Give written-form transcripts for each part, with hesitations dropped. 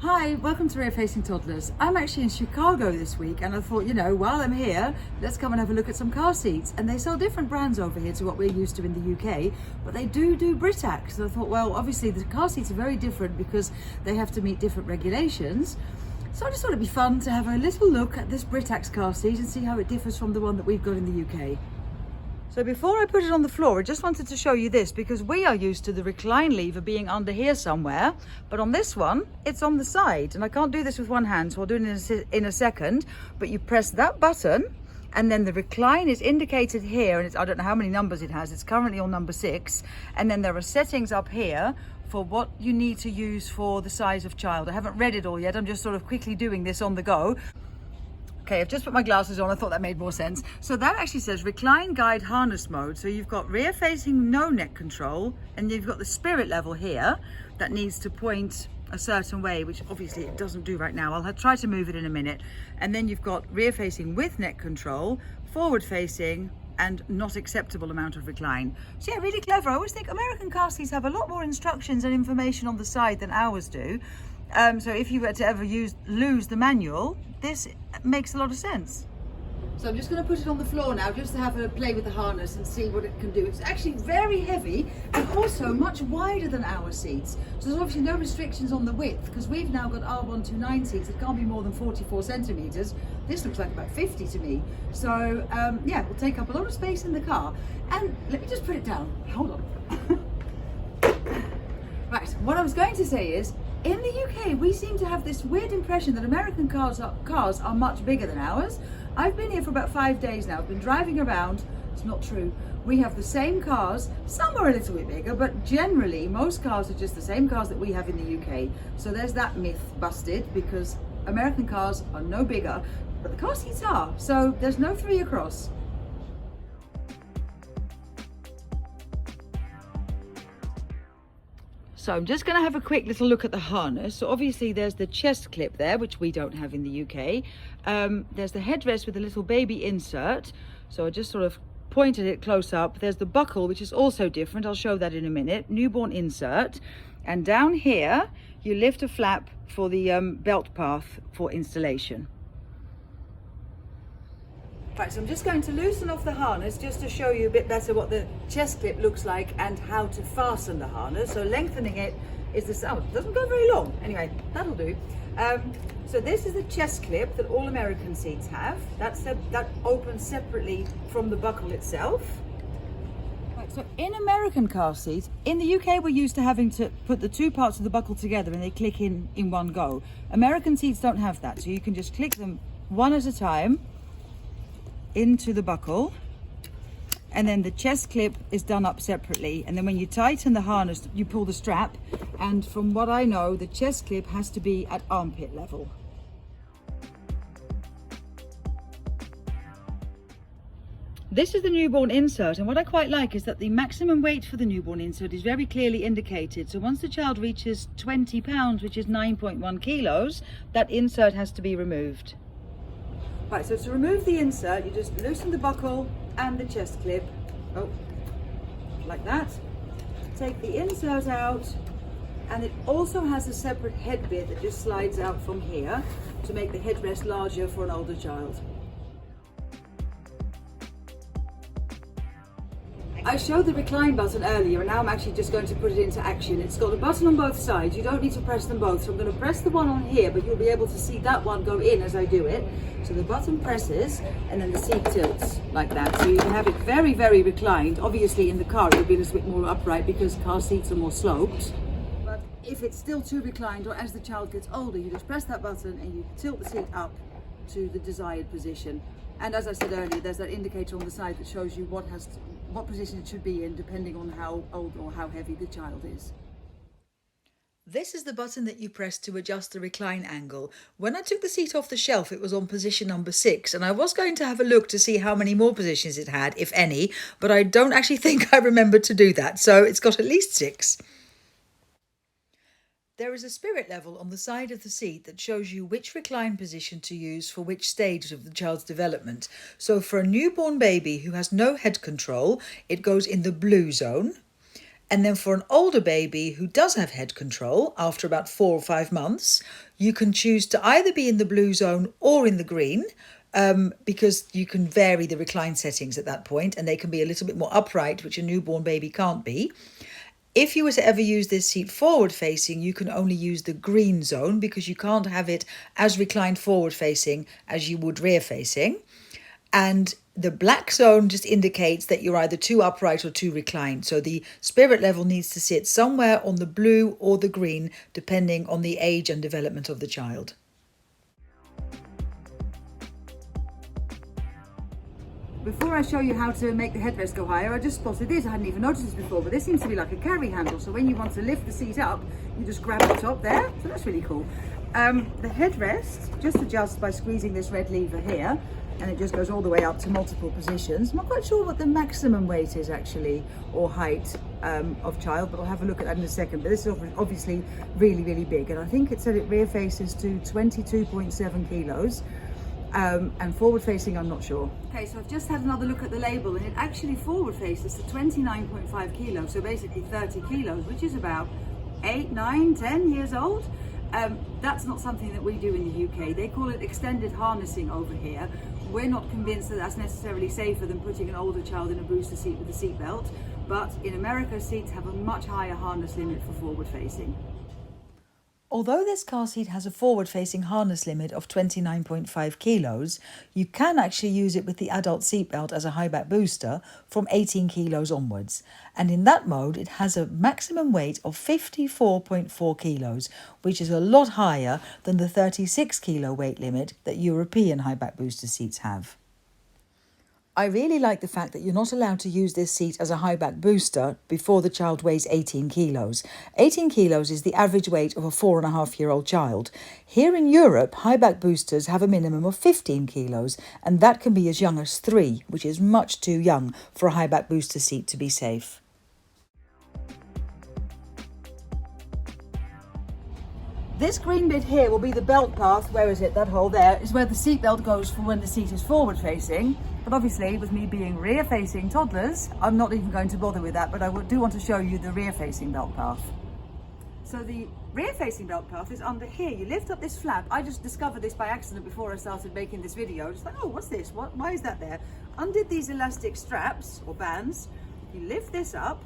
Hi, welcome to Rear Facing Toddlers. I'm actually in Chicago this week and I thought, while I'm here, let's come and have a look at some car seats. And they sell different brands over here to what we're used to in the UK, but they do Britax. So I thought, well, obviously the car seats are very different because they have to meet different regulations. So I just thought it'd be fun to have a little look at this Britax car seat and see how it differs from the one that we've got in the UK. So before I put it on the floor, I just wanted to show you this because we are used to the recline lever being under here somewhere, but on this one, it's on the side. And I can't do this with one hand, so I'll do it in a second. But you press that button and then the recline is indicated here, and I don't know how many numbers it has. It's currently on number 6. And then there are settings up here for what you need to use for the size of child. I haven't read it all yet. I'm just sort of quickly doing this on the go. Okay, I've just put my glasses on. I thought that made more sense. So that actually says recline guide harness mode. So you've got rear facing no neck control, and you've got the spirit level here that needs to point a certain way, which obviously it doesn't do right now. I'll try to move it in a minute. And then you've got rear facing with neck control, forward facing, and not acceptable amount of recline. So yeah, really clever. I always think American car seats have a lot more instructions and information on the side than ours do. So if you were to ever lose the manual, this makes a lot of sense. So I'm just going to put it on the floor now just to have a play with the harness and see what it can do. It's actually very heavy and also much wider than our seats. So there's obviously no restrictions on the width because we've now got R129 seats. It can't be more than 44 centimeters. This looks like about 50 to me. So yeah, we'll take up a lot of space in the car. And let me just put it down. Hold on. Right, what I was going to say is, in the UK, we seem to have this weird impression that American cars are much bigger than ours. I've been here for about 5 days now. I've been driving around. It's not true. We have the same cars. Some are a little bit bigger, but generally, most cars are just the same cars that we have in the UK. So there's that myth busted because American cars are no bigger, but the car seats are. So there's no 3 across. So I'm just going to have a quick little look at the harness. So obviously there's the chest clip there, which we don't have in the UK. There's the headrest with a little baby insert. So I just sort of pointed it close up. There's the buckle, which is also different. I'll show that in a minute. Newborn insert. And down here, you lift a flap for the belt path for installation. Right, so I'm just going to loosen off the harness just to show you a bit better what the chest clip looks like and how to fasten the harness. So lengthening it is the it doesn't go very long. Anyway, that'll do. So this is the chest clip that all American seats have. That opens separately from the buckle itself. Right, so in American car seats, in the UK we're used to having to put the 2 parts of the buckle together and they click in one go. American seats don't have that, so you can just click them one at a time into the buckle, and then the chest clip is done up separately, and then when you tighten the harness you pull the strap, and from what I know the chest clip has to be at armpit level. This is the newborn insert, and what I quite like is that the maximum weight for the newborn insert is very clearly indicated. So once the child reaches 20 pounds, which is 9.1 kilos, that insert has to be removed. Right, so to remove the insert, you just loosen the buckle and the chest clip, like that. Take the insert out, and it also has a separate head bit that just slides out from here to make the headrest larger for an older child. I showed the recline button earlier, and now I'm actually just going to put it into action. It's got a button on both sides. You don't need to press them both. So I'm going to press the one on here, but you'll be able to see that one go in as I do it. So the button presses, and then the seat tilts like that. So you can have it very, very reclined. Obviously in the car it would be a little bit more upright because car seats are more sloped. But if it's still too reclined, or as the child gets older, you just press that button and you tilt the seat up to the desired position. And as I said earlier, there's that indicator on the side that shows you what position it should be in depending on how old or how heavy the child is. This is the button that you press to adjust the recline angle. When I took the seat off the shelf, it was on position number 6, and I was going to have a look to see how many more positions it had, if any, but I don't actually think I remembered to do that, so it's got at least 6. There is a spirit level on the side of the seat that shows you which recline position to use for which stage of the child's development. So for a newborn baby who has no head control, it goes in the blue zone. And then for an older baby who does have head control after about 4 or 5 months, you can choose to either be in the blue zone or in the green, because you can vary the recline settings at that point, and they can be a little bit more upright, which a newborn baby can't be. If you were to ever use this seat forward facing, you can only use the green zone because you can't have it as reclined forward facing as you would rear facing. And the black zone just indicates that you're either too upright or too reclined. So the spirit level needs to sit somewhere on the blue or the green, depending on the age and development of the child. Before I show you how to make the headrest go higher, I just spotted this. I hadn't even noticed this before, but this seems to be like a carry handle. So when you want to lift the seat up, you just grab the top there. So that's really cool. The headrest just adjusts by squeezing this red lever here, and it just goes all the way up to multiple positions. I'm not quite sure what the maximum weight is actually, or height of child, but I'll have a look at that in a second. But this is obviously really, really big. And I think it said it rear faces to 22.7 kilos. And forward facing, I'm not sure. Okay, so I've just had another look at the label, and it actually forward faces to 29.5 kilos, so basically 30 kilos, which is about 8, 9, 10 years old. That's not something that we do in the UK. They call it extended harnessing over here. We're not convinced that that's necessarily safer than putting an older child in a booster seat with a seat belt, but in America, seats have a much higher harness limit for forward facing. Although this car seat has a forward-facing harness limit of 29.5 kilos, you can actually use it with the adult seatbelt as a high back booster from 18 kilos onwards. And in that mode, it has a maximum weight of 54.4 kilos, which is a lot higher than the 36 kilo weight limit that European high back booster seats have. I really like the fact that you're not allowed to use this seat as a high back booster before the child weighs 18 kilos. 18 kilos is the average weight of a 4.5-year-old child. Here in Europe, high back boosters have a minimum of 15 kilos, and that can be as young as 3, which is much too young for a high back booster seat to be safe. This green bit here will be the belt path. Where is it? That hole there is where the seat belt goes for when the seat is forward facing. But obviously, with me being rear facing toddlers, I'm not even going to bother with that, but I do want to show you the rear facing belt path. So the rear facing belt path is under here. You lift up this flap. I just discovered this by accident before I started making this video. Just like, oh, what's this? Why is that there? Undid these elastic straps or bands. You lift this up,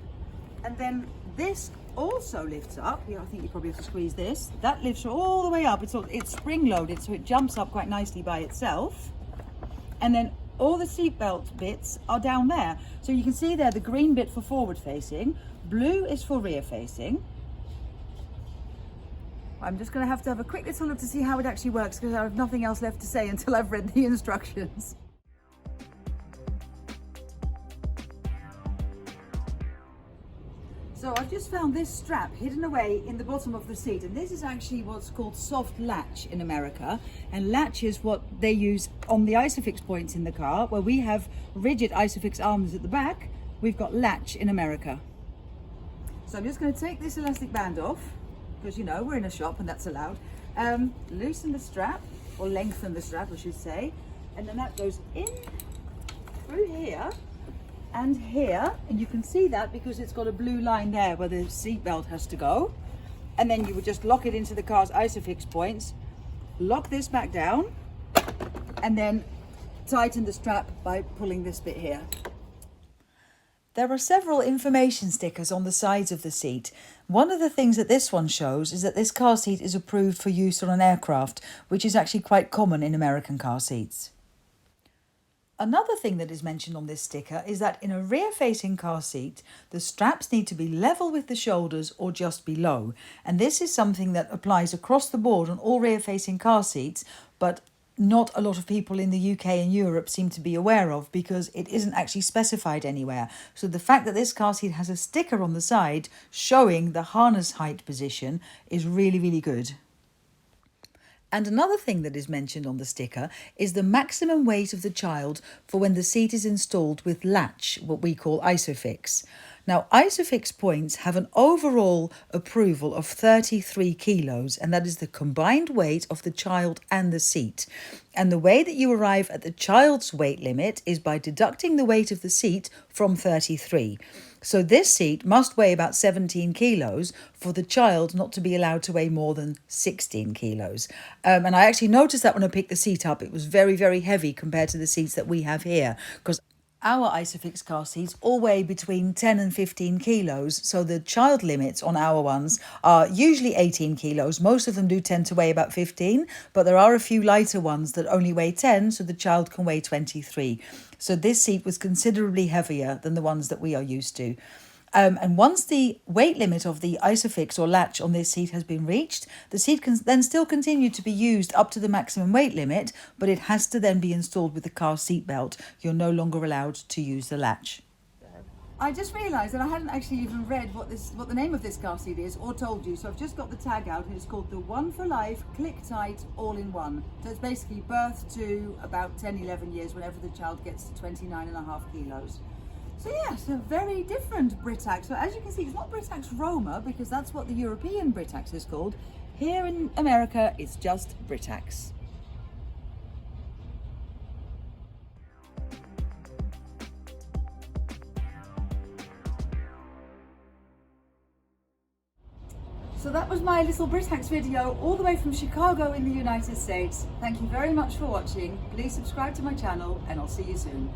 and then this also lifts up. Yeah, I think you probably have to squeeze this. That lifts all the way up. It's spring loaded, so it jumps up quite nicely by itself. And then all the seatbelt bits are down there. So you can see there the green bit for forward facing, blue is for rear facing. I'm just going to have a quick little look to see how it actually works, because I have nothing else left to say until I've read the instructions. So I've just found this strap hidden away in the bottom of the seat, and this is actually what's called soft latch in America, and latch is what they use on the isofix points in the car. Where we have rigid isofix arms at the back, we've got latch in America. So I'm just going to take this elastic band off, because you know we're in a shop and that's allowed. Loosen the strap, or lengthen the strap I should say, and then that goes in through here and here, and you can see that because it's got a blue line there where the seat belt has to go. And then you would just lock it into the car's isofix points, lock this back down, and then tighten the strap by pulling this bit here. There are several information stickers on the sides of the seat. One of the things that this one shows is that this car seat is approved for use on an aircraft, which is actually quite common in American car seats. Another thing that is mentioned on this sticker is that in a rear-facing car seat, the straps need to be level with the shoulders or just below. And this is something that applies across the board on all rear-facing car seats, but not a lot of people in the UK and Europe seem to be aware of, because it isn't actually specified anywhere. So the fact that this car seat has a sticker on the side showing the harness height position is really, really good. And another thing that is mentioned on the sticker is the maximum weight of the child for when the seat is installed with latch, what we call isofix. Now, Isofix points have an overall approval of 33 kilos, and that is the combined weight of the child and the seat. And the way that you arrive at the child's weight limit is by deducting the weight of the seat from 33. So this seat must weigh about 17 kilos for the child not to be allowed to weigh more than 16 kilos. And I actually noticed that when I picked the seat up, it was very, very heavy compared to the seats that we have here, because our Isofix car seats all weigh between 10 and 15 kilos, so the child limits on our ones are usually 18 kilos. Most of them do tend to weigh about 15, but there are a few lighter ones that only weigh 10, so the child can weigh 23. So this seat was considerably heavier than the ones that we are used to. And once the weight limit of the Isofix or latch on this seat has been reached, the seat can then still continue to be used up to the maximum weight limit, but it has to then be installed with the car seat belt. You're no longer allowed to use the latch. I just realised that I hadn't actually even read what the name of this car seat is or told you, so I've just got the tag out, and it's called the One4Life ClickTight All-In-One. So it's basically birth to about 10-11 years, whenever the child gets to 29.5 kilos. So yeah, so very different Britax. So as you can see, it's not Britax Roma, because that's what the European Britax is called. Here in America, it's just Britax. So that was my little Britax video all the way from Chicago in the United States. Thank you very much for watching. Please subscribe to my channel, and I'll see you soon.